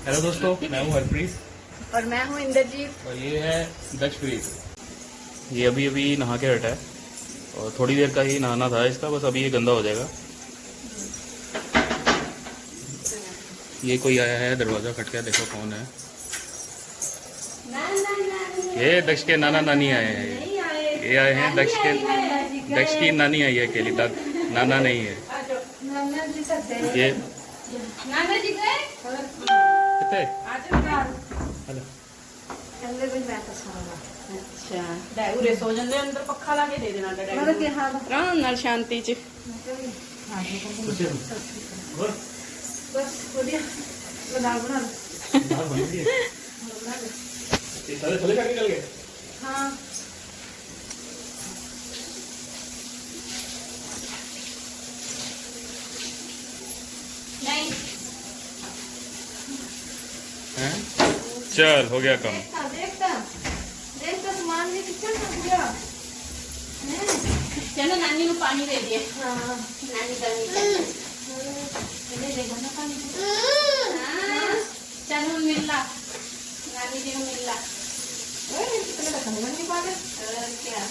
Hello दोस्तों, मैं हूँ हरप्रीत और मैं हूँ इंद्रजीत और ये है दक्षप्रीत। ये अभी अभी नहा के हटा है और थोड़ी देर का ही नहाना था इसका, बस अभी ये गंदा हो जाएगा। ये कोई आया है, दरवाज़ा खटका, देखो कौन है। ये दक्ष के नाना नानी आए हैं। ये आए हैं दक्ष की नानी आई है अकेली, नाना नहीं है ये। नाना जी गए कितने? हेलो। अच्छा उरे सो जंदे अंदर पक्खा ला के दे देना आराम नाल शांति च बस बढ़िया दाल बना थले जाके निकल गए। हाँ नहीं हैं? चल हो गया कम। देखता सामान भी कितना हो गया। चलो नानी को पानी दे दिए। हाँ नानी गर्मी देगा ना पानी। चलो मिल ला नानी जी को मिल ला। क्या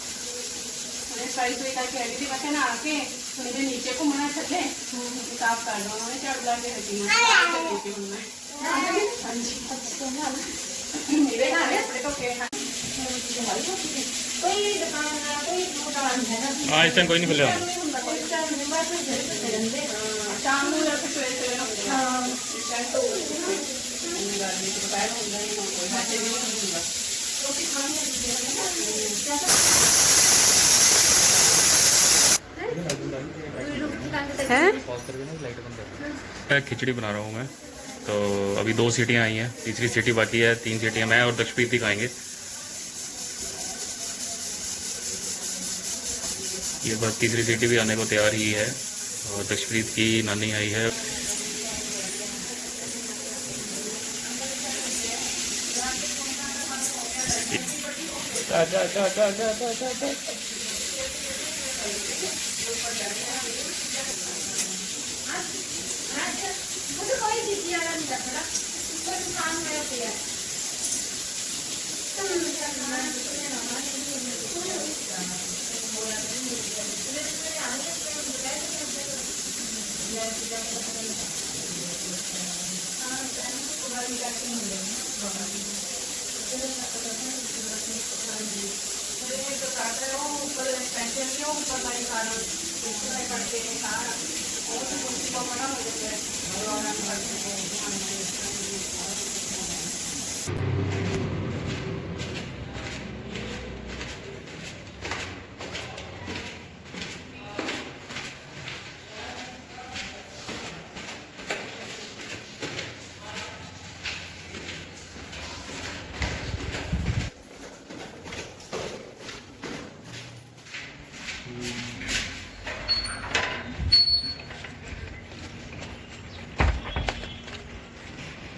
सारी सुई करके अभी भी रखे ना आके थोड़ी नीचे को मना चले साफ कर दो। उन्होंने चढ़ ला के रखी हाँ इस टाइम कोई नहीं खुले। शाम खिचड़ी बना रहा हूँ मैं, तो अभी 2 सीटियाँ आई हैं, तीसरी सीटी बाकी है। 3 सीटियाँ मैं और दक्षप्रीत ही खाएंगे। ये बस तीसरी सीटी भी आने को तैयार ही है और दक्षप्रीत की नानी आई है।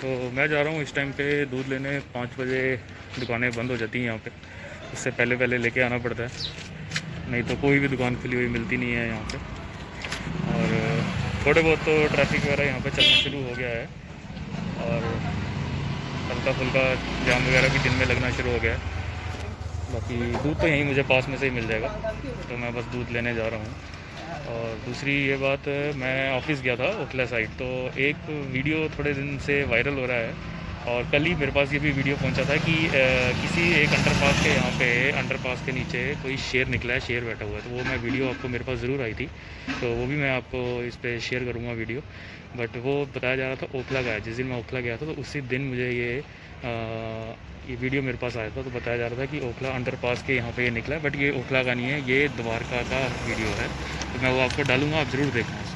तो मैं जा रहा हूँ इस टाइम पे दूध लेने। 5 बजे दुकानें बंद हो जाती हैं यहाँ पे, उससे पहले पहले लेके आना पड़ता है, नहीं तो कोई भी दुकान खुली हुई मिलती नहीं है यहाँ पे। और थोड़े बहुत तो ट्रैफिक वगैरह यहाँ पे चलना शुरू हो गया है और हल्का फुल्का जाम वगैरह भी दिन में लगना शुरू हो गया है। बाकी दूध तो यहीं मुझे पास में से ही मिल जाएगा, तो मैं बस दूध लेने जा रहा हूँ। और दूसरी ये बात, मैं ऑफिस गया था ओखला साइड, तो एक वीडियो थोड़े दिन से वायरल हो रहा है और कल ही मेरे पास ये भी वीडियो पहुंचा था कि किसी एक अंडरपास के यहाँ पे अंडरपास के नीचे कोई शेर निकला है, शेर बैठा हुआ है। तो वो मैं वीडियो आपको मेरे पास ज़रूर आई थी, तो वो भी मैं आपको इस पर शेयर करूँगा वीडियो। बट वो बताया जा रहा था ओखला का है। जिस दिन मैं ओखला गया था तो उसी दिन मुझे ये वीडियो मेरे पास आया था, तो बताया जा रहा था कि ओखला अंडरपास के यहाँ पे ये निकला है। बट ये ओखला का नहीं है, ये द्वारका का वीडियो है, तो मैं वो आपको डालूंगा, आप ज़रूर देखना।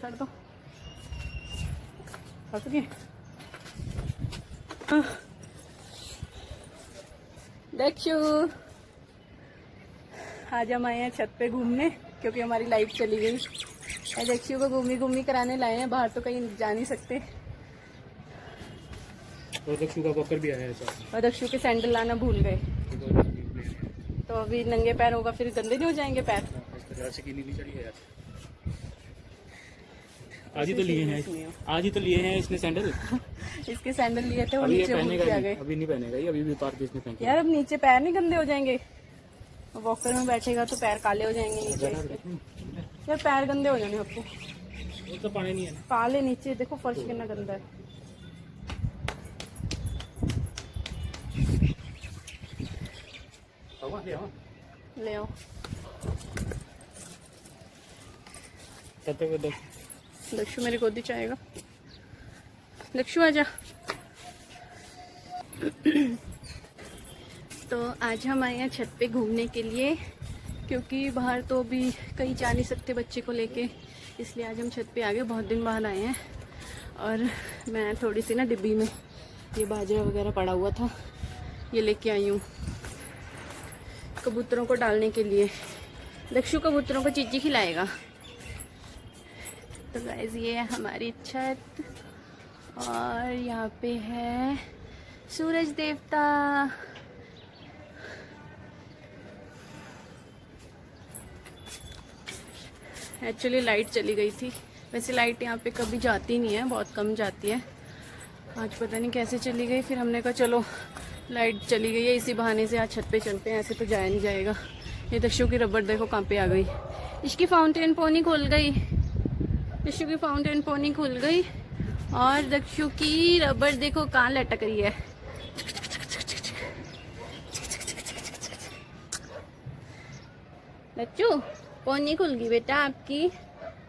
कर दो। फंस गए। दक्षु आज हम आए हैं छत पे घूमने क्योंकि हमारी लाइट चली गई। दक्षु को घूमी घूमी कराने लाए हैं, बाहर तो कहीं जा नहीं सकते। तो दक्षु का वॉकर भी आया है साथ और दक्षु के सैंडल लाना भूल गए, में। तो अभी नंगे पैर होगा, फिर गंदे नहीं हो जाएंगे पैर। नहीं चढ़ी है यार। आज ही तो लिए हैं, आज ही तो लिए हैं इसने सैंडल। इसके सैंडल लिए थे, वो अभी ये नीचे भूल पहनेगा के आ नहीं, गए। अभी नहीं पहनेगा ये, अभी भी पार के इसने फेंके। यार अब नीचे पैर नहीं गंदे हो जाएंगे, वॉकर में बैठेगा तो पैर काले हो जाएंगे नीचे इसके। यार पैर गंदे हो जाने आपको। वो तो पानी नहीं है ना। काले नीचे देखो, फर्श कितना गंदा है। ले आओ। दक्षु मेरी गोदी चाहेगा। दक्षु आजा। तो आज हम आए हैं छत पे घूमने के लिए, क्योंकि बाहर तो अभी कहीं जा नहीं सकते बच्चे को लेके, इसलिए आज हम छत पे आ गए। बहुत दिन बाद आए हैं। और मैं थोड़ी सी ना डिब्बी में ये बाजरा वगैरह पड़ा हुआ था, ये लेके आई हूँ कबूतरों को डालने के लिए। दक्षु कबूतरों को चीज़ी खिलाएगा। तो गाइस ये है हमारी छत, और यहाँ पे है सूरज देवता। एक्चुअली लाइट चली गई थी। वैसे लाइट यहाँ पे कभी जाती नहीं है, बहुत कम जाती है। आज पता नहीं कैसे चली गई, फिर हमने कहा चलो लाइट चली गई है, इसी बहाने से आज छत पे चलते हैं, ऐसे तो जाया नहीं जाएगा। ये दक्षु की रबड़ देखो कहाँ पे आ गई। इसकी फाउंटेन पोनी खुल गई, दक्षु की फाउंटेन पोनी खुल गई, और दक्षु की रबड़ देखो कहाँ लटक रही है। दक्षु पोनी खुल गई बेटा आपकी,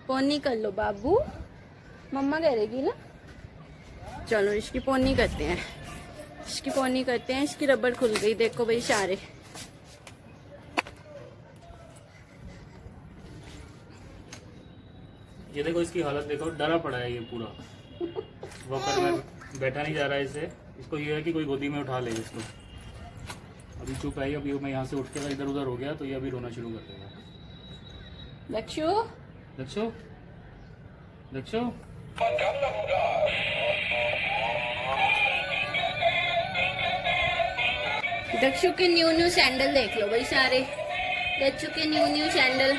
पोनी कर लो बाबू, मम्मा करेगी ना। चलो इसकी पोनी करते हैं, इसकी पोनी करते हैं। इसकी रबड़ खुल गई देखो भाई सारे। ये देखो इसकी हालत देखो, डरा पड़ा है ये पूरा। वॉकर में बैठा नहीं जा रहा है इससे। इसको ये है कि कोई गोदी में उठा ले इसको। अभी चुप है, अभी मैं यहाँ से उठ के इधर उधर हो गया तो ये अभी रोना शुरू कर देगा। दक्षु दक्षु दक्षु दक्षु के न्यू न्यू सैंडल देख लो भाई सारे। दक्षु के न्यू न्यू सैंडल।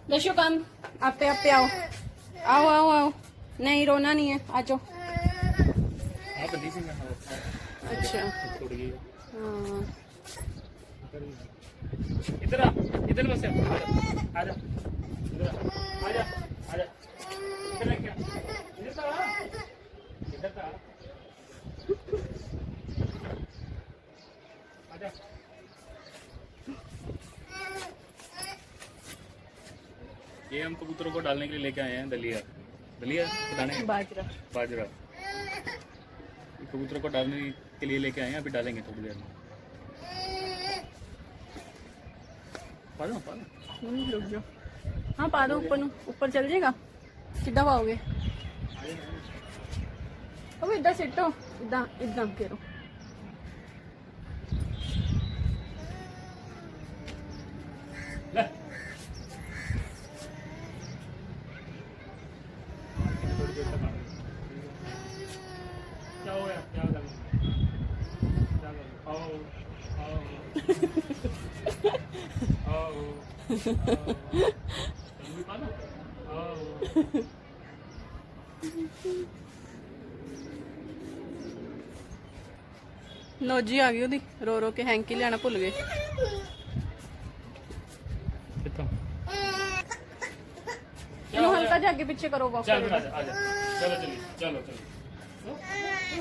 दक्षु कम, आप पे आओ, आओ आओ आओ। नहीं रोना नहीं है, आ जाओ। अच्छा हाँ। इधर आ, इधर बस आ जा, इधर आ जा, आ जा, इधर क्या, इधर आ, इधर आ, आजा। ये हम कबूतरों को डालने के लिए लेके आए हैं दलिया, दलिया दाने, बाजरा, बाजरा। कबूतरों को डालने के लिए लेके आए हैं, अभी डालेंगे थोड़ी देर में। पा दो रुक जाओ। हाँ पा दो, ऊपर ऊपर चल जाएगा। सीधा पाओगे अब इधर सिटो, इधर इधर करो। क्या हो गया, क्या कर आओ आओ आओ नोजी आ गई ओदी, रो रो के हैंकी लेना भुल गए। चलो हल्का जाके पीछे करो वॉक। चलो चलिए, चलो चलो।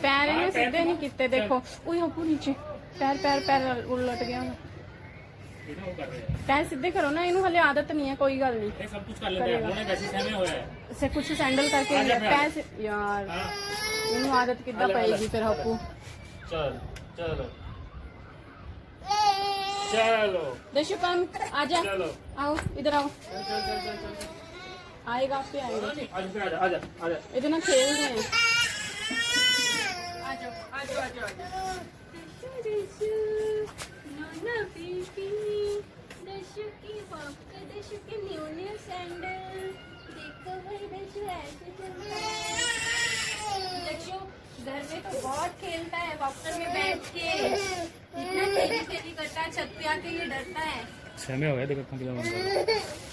पैर इन्हें सीधे नहीं किते देखो। ओए अपू नीचे पैर पैर पैर उलट गया। पैर सीधे करो ना, इन्हों हले आदत नहीं है, कोई गल नहीं। सब कुछ कर लेते हैं, उन्होंने वैसे सहमे हुए हैं। से कुछ सैंडल करके लिया पैर से यार, इन्हों आदत कितना पड़ेगी फिर हप्पू। चल चलो चलो देशु कम आजा, चलो आओ इधर आओ, चल चल चल चल चल आएगा आप पे आएगा, आजा आजा आजा आजा इतना खेल रहे हैं। आजो आजो आजो आजो। देशु नोना बेबी, देशु की वॉक, देशु की न्यू न्यू सैंडल, देखो भाई देशु ऐसे चलता है। देशु घर में तो बहुत खेलता है, वॉकर में बैठ के इतना तेजी तेजी करता है, छत पे आके ये डरता है। सहमे हुए, देखो कितना मन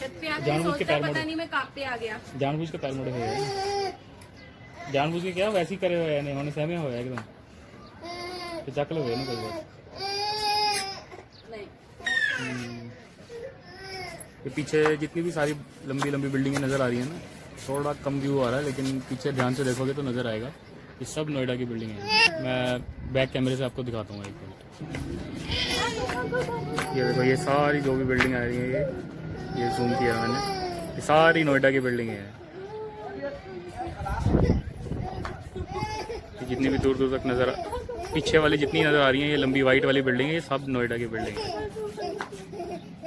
छत पे आके जानबूझ के सोचता है पैर पता मोड़े। नहीं मैं कहाँ पे आ गया। जानबूझ के पैर मुड़े हुए हैं, जानबूझ के क्या वैसे ही करे हुए हैं, नहीं उन्होंने सहमे हुए एकदम तो चक लो ना कोई बात। नहीं ये पीछे जितनी भी सारी लंबी लंबी बिल्डिंगें नज़र आ रही हैं ना, थोड़ा कम व्यू आ रहा है, लेकिन पीछे ध्यान से देखोगे तो नज़र आएगा ये सब नोएडा की बिल्डिंग है। मैं बैक कैमरे से आपको दिखाता हूँ एक मिनट। ये देखो, ये सारी जो भी बिल्डिंग आ रही है, ये जूम किया मैंने, ये सारी नोएडा की बिल्डिंग है। ये जितनी भी दूर दूर तक नज़र पीछे वाली जितनी नज़र आ रही है, ये लंबी वाइट वाली बिल्डिंग है, ये सब नोएडा की बिल्डिंग है।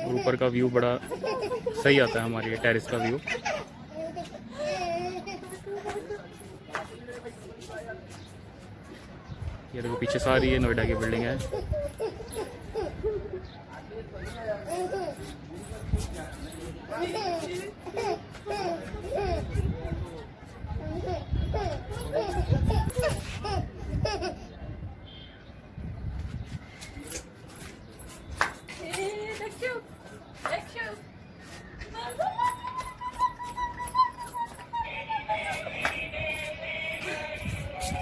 और ऊपर का व्यू बड़ा सही आता है हमारे लिए, टेरेस का व्यू। ये देखो पीछे सारी ये नोएडा की बिल्डिंग है।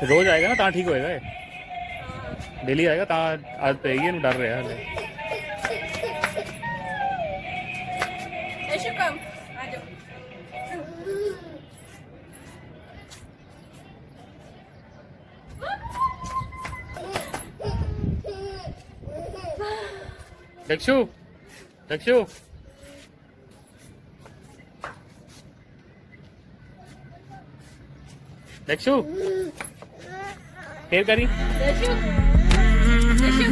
रोज आएगा ना ता ठीक होएगा, ये डेली आएगा ता आदत पेगी, इन्हू डर रहा है। कम आ जाओ। दक्षु दक्षु दक्षु फिर करी देशु देशु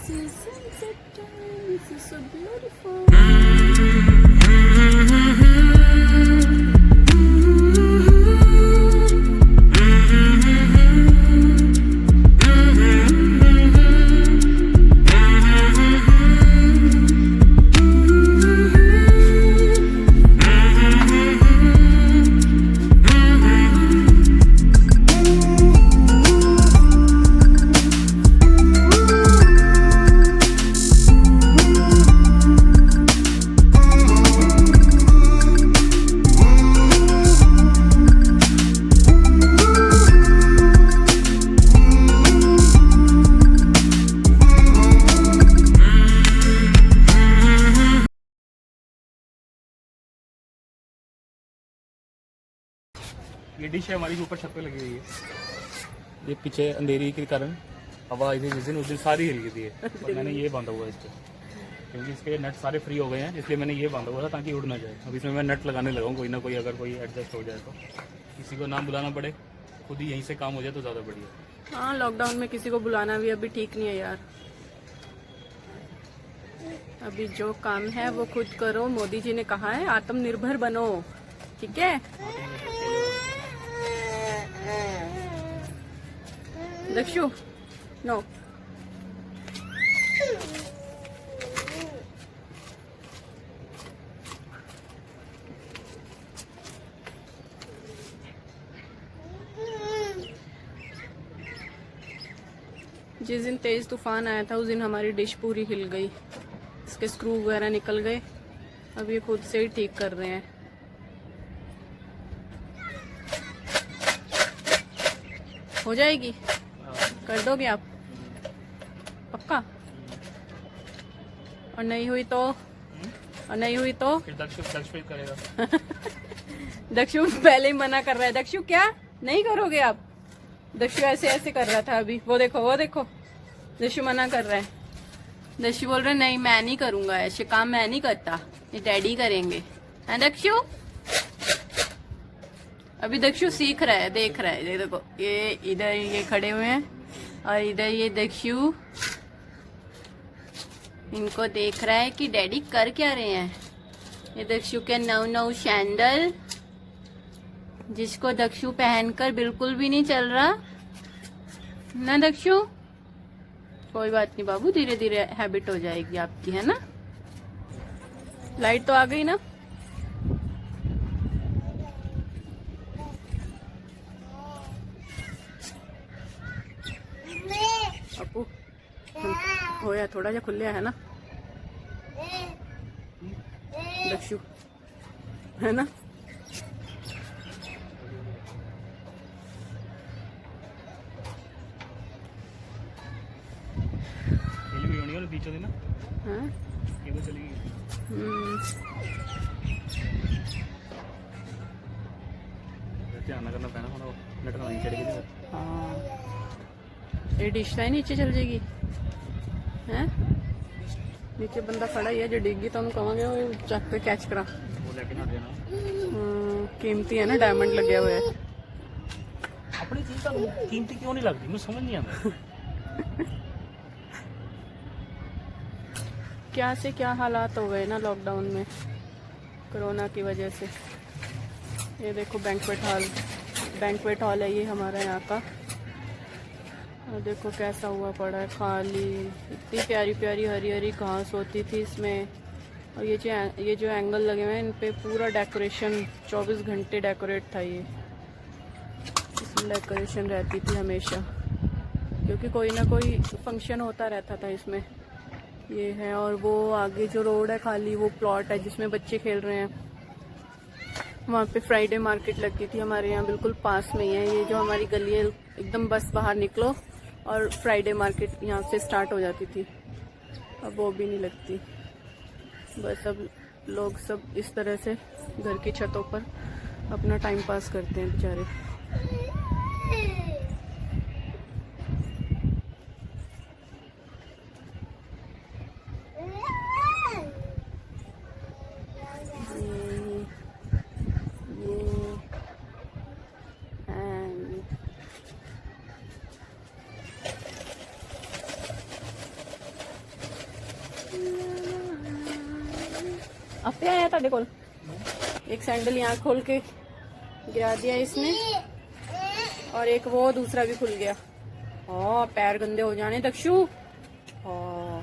This is sunset time. This is so beautiful. ये डिश है हमारी ऊपर छत पे लगी हुई है। ये पीछे अंधेरी के कारण हवा आई थी जिस दिन, उस दिन सारी हिल गई थी और मैंने ये बांधा हुआ है इस पर, क्योंकि इसके नट सारे फ्री हो गए हैं, इसलिए मैंने ये बांधा हुआ था ताकि उड़ ना जाए। अब इसमें मैं नट लगाने लगा हूँ, कोई ना कोई अगर कोई एडजस्ट हो जाए तो, किसी को ना बुलाना पड़े, खुद ही यहीं से काम हो जाए तो ज़्यादा बढ़िया। हाँ, लॉकडाउन में किसी को बुलाना भी अभी ठीक नहीं है यार। अभी जो काम है वो खुद करो। मोदी जी ने कहा है आत्मनिर्भर बनो, ठीक है। दक्षु नो, जिस दिन तेज तूफान आया था उस दिन हमारी डिश पूरी हिल गई, इसके स्क्रू वगैरह निकल गए। अब ये खुद से ही ठीक कर रहे हैं। हो जाएगी, कर दोगे आप पक्का? और नहीं हुई तो? और नहीं हुई तो फिर दक्षु करेगा। दक्षु पहले ही मना कर रहा है। दक्षु क्या नहीं करोगे आप? दक्षु ऐसे ऐसे कर रहा था अभी, वो देखो वो देखो, दक्षु मना कर रहा है। दक्षु बोल रहा है नहीं मैं नहीं करूंगा, ऐसे काम मैं नहीं करता, ये डैडी करेंगे। है दक्षु? अभी दक्षु सीख रहा है, देख रहा है। ये देखो, ये इधर ये खड़े हुए हैं और इधर ये दक्षु इनको देख रहा है कि डैडी कर क्या रहे हैं। ये दक्षु के नौ सैंडल, जिसको दक्षु पहनकर बिल्कुल भी नहीं चल रहा ना दक्षु। कोई बात नहीं बाबू, धीरे धीरे हैबिट हो जाएगी आपकी, है ना। लाइट तो आ गई ना। अपू होया थोड़ा जा खुल है ना दक्षु, है ना। बीचों दिन हाँ केबल चली गई। ध्यान करना पैना होना, नेट नहीं चढ़ेगी। हाँ, ये डिश लाइन नीचे चल जाएगी। हैं नीचे बंदा खड़ा ही है, जो डिग्गी तो कहोगे वो चक पे कैच करा। वो लेके ना देना, कीमती है ना, डायमंड लगे हुए है। अपनी चीज का कीमती क्यों नहीं लगती, मुझे समझ नहीं आता। क्या से क्या हालात हो गए ना लॉकडाउन में कोरोना की वजह से। ये देखो बैंक्वेट हॉल है ये हमारा यहाँ का, और देखो कैसा हुआ पड़ा है खाली। इतनी प्यारी प्यारी हरी हरी घास होती थी इसमें, और ये जो एंगल लगे हुए हैं इन पे पूरा डेकोरेशन 24 घंटे डेकोरेट था। ये इसमें डेकोरेशन रहती थी हमेशा, क्योंकि कोई ना कोई फंक्शन होता रहता था इसमें। ये है, और वो आगे जो रोड है खाली, वो प्लॉट है जिसमें बच्चे खेल रहे हैं। वहाँ पे फ्राइडे मार्केट लगती थी हमारे यहाँ बिल्कुल पास में ही है। ये जो हमारी गली है एकदम बस बाहर निकलो और फ्राइडे मार्केट यहाँ से स्टार्ट हो जाती थी। अब वो भी नहीं लगती। बस अब लोग सब इस तरह से घर की छतों पर अपना टाइम पास करते हैं बेचारे। आपे आया ਤੁਹਾਡੇ ਕੋਲ एक सैंडल यहाँ खोल के गिरा दिया इसने और एक वो दूसरा भी खुल गया। हाँ पैर गंदे हो जाने दक्षु। हाँ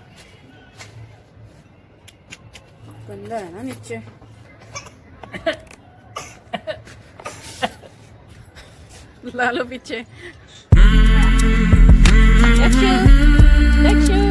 गंदा है ना नीचे। ला लो पीछे। दक्षु दक्षु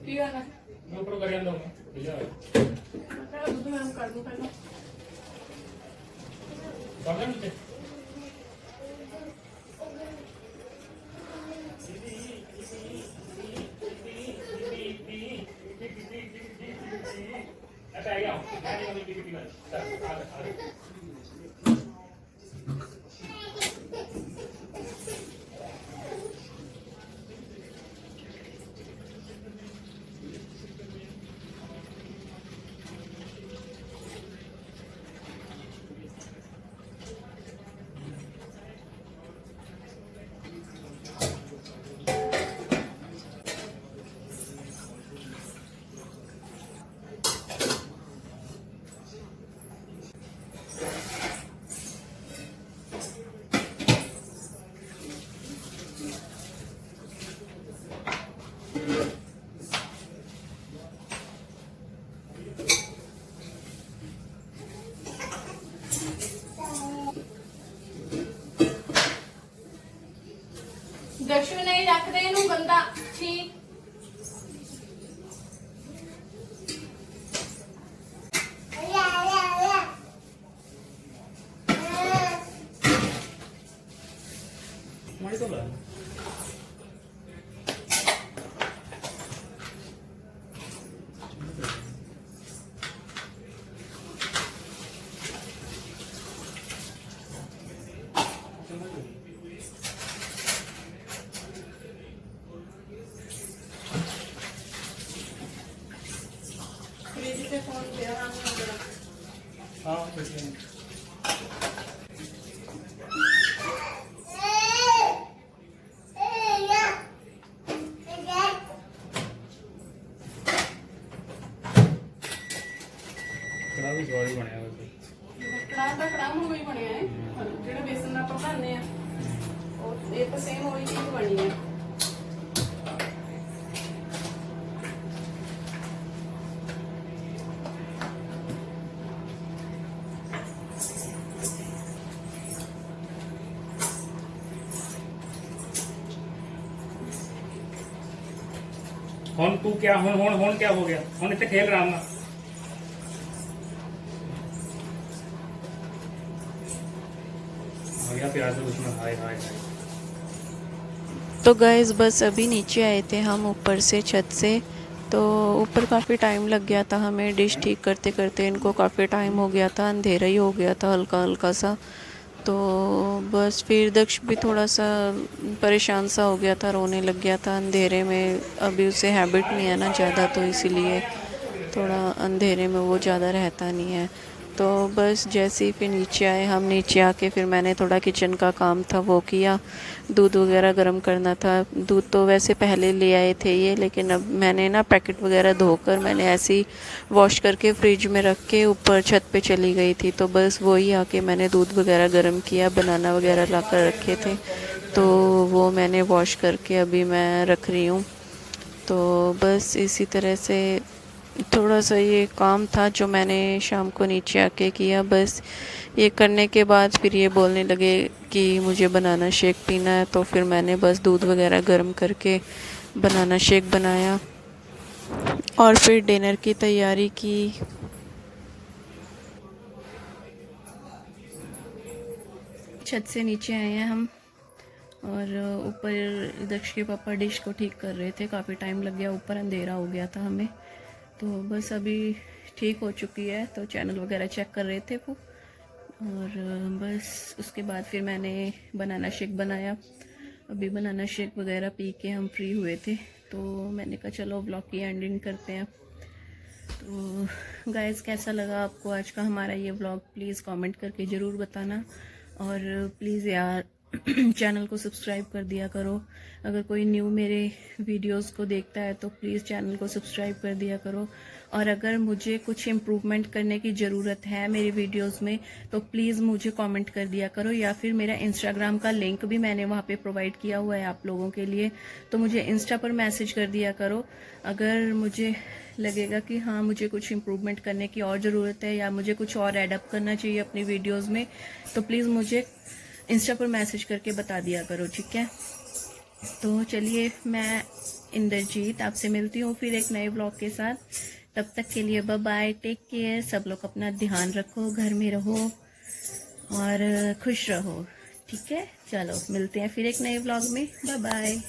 ਕੀ ਕਰਨਾ मैं ऊपर कर ਜਾਂਦਾ हूं भैया मैं दूध गर्म कर दूं पहले। कर नीचे अच्छा आ गया मैं नहीं वाली पीपी वाली चल आ दक्षु नहीं रख दे इनू गंदा छी। मारी तो ला फ्रिज पे फोन दे रहा हूं जरा। हां बैठिए कड़ा भी सवाल बनया वैसे ਕੜਾਹ ਤਾਂ ਕੜਾਹ ਨੂੰ ਹੀ ਬਣਿਆ ਹੈ ਜਿਹੜਾ ਬੇਸਨ ਨਾਲ ਆਪਾਂ ਬਣਾਉਂਦੇ ਆ ਉਹ ਇਹ ਤਾਂ ਸੇਮ ਉਹੀ ਚੀਜ਼ ਬਣੀ ਹੈ। ਹੁਣ ਤੂੰ ਕਿਆ ਹੁਣ ਕਿਆ ਹੋ ਗਿਆ ਹੁਣ ਇੱਥੇ ਖੇਲ ਆਰਾਮ ਨਾਲ आ गया प्याज तो उसमें हाय हाय हाय तो गाइस बस अभी नीचे आए थे हम ऊपर से छत से। तो ऊपर काफ़ी टाइम लग गया था हमें डिश ठीक करते करते। इनको काफ़ी टाइम हो गया था, अंधेरा ही हो गया था हल्का हल्का सा। तो बस फिर दक्ष भी थोड़ा सा परेशान सा हो गया था, रोने लग गया था अंधेरे में। अभी उसे हैबिट नहीं है ना ज़्यादा, तो इसीलिए थोड़ा अंधेरे में वो ज़्यादा रहता नहीं है। तो बस जैसे ही फिर नीचे आए हम, नीचे आके फिर मैंने थोड़ा किचन का काम था वो किया। दूध वगैरह गर्म करना था। दूध तो वैसे पहले ले आए थे ये, लेकिन अब मैंने ना पैकेट वगैरह धोकर मैंने ऐसे ही वॉश करके फ्रिज में रख के ऊपर छत पे चली गई थी। तो बस वही आके मैंने दूध वगैरह गर्म किया। बनाना वगैरह ला कर रखे थे तो वो मैंने वॉश करके अभी मैं रख रही हूँ। तो बस इसी तरह से थोड़ा सा ये काम था जो मैंने शाम को नीचे आके किया। बस ये करने के बाद फिर ये बोलने लगे कि मुझे बनाना शेक पीना है, तो फिर मैंने बस दूध वगैरह गर्म करके बनाना शेक बनाया और फिर डिनर की तैयारी की। छत से नीचे आए हैं हम और ऊपर दक्ष के पापा डिश को ठीक कर रहे थे। काफ़ी टाइम लग गया, ऊपर अंधेरा हो गया था हमें, तो बस अभी ठीक हो चुकी है। तो चैनल वगैरह चेक कर रहे थे वो, और बस उसके बाद फिर मैंने बनाना शेक बनाया। अभी बनाना शेक वगैरह पी के हम फ्री हुए थे, तो मैंने कहा चलो व्लॉग की एंडिंग करते हैं। तो गाइस, कैसा लगा आपको आज का हमारा ये व्लॉग, प्लीज़ कमेंट करके ज़रूर बताना। और प्लीज़ यार चैनल को सब्सक्राइब कर दिया करो। अगर कोई न्यू मेरे वीडियोस को देखता है तो प्लीज़ चैनल को सब्सक्राइब कर दिया करो। और अगर मुझे कुछ इम्प्रूवमेंट करने की ज़रूरत है मेरी वीडियोस में तो प्लीज़ मुझे कमेंट कर दिया करो, या फिर मेरा इंस्टाग्राम का लिंक भी मैंने वहाँ पे प्रोवाइड किया हुआ है आप लोगों के लिए, तो मुझे इंस्टा पर मैसेज कर दिया करो। अगर मुझे लगेगा कि हाँ मुझे कुछ इम्प्रूवमेंट करने की और ज़रूरत है या मुझे कुछ और एडअप करना चाहिए अपनी वीडियोज़ में, तो प्लीज़ मुझे इंस्टा पर मैसेज करके बता दिया करो, ठीक है। तो चलिए, मैं इंद्रजीत आपसे मिलती हूँ फिर एक नए ब्लॉग के साथ। तब तक के लिए बाय बाय, टेक केयर। सब लोग अपना ध्यान रखो, घर में रहो और खुश रहो, ठीक है। चलो मिलते हैं फिर एक नए ब्लॉग में, बाय बाय।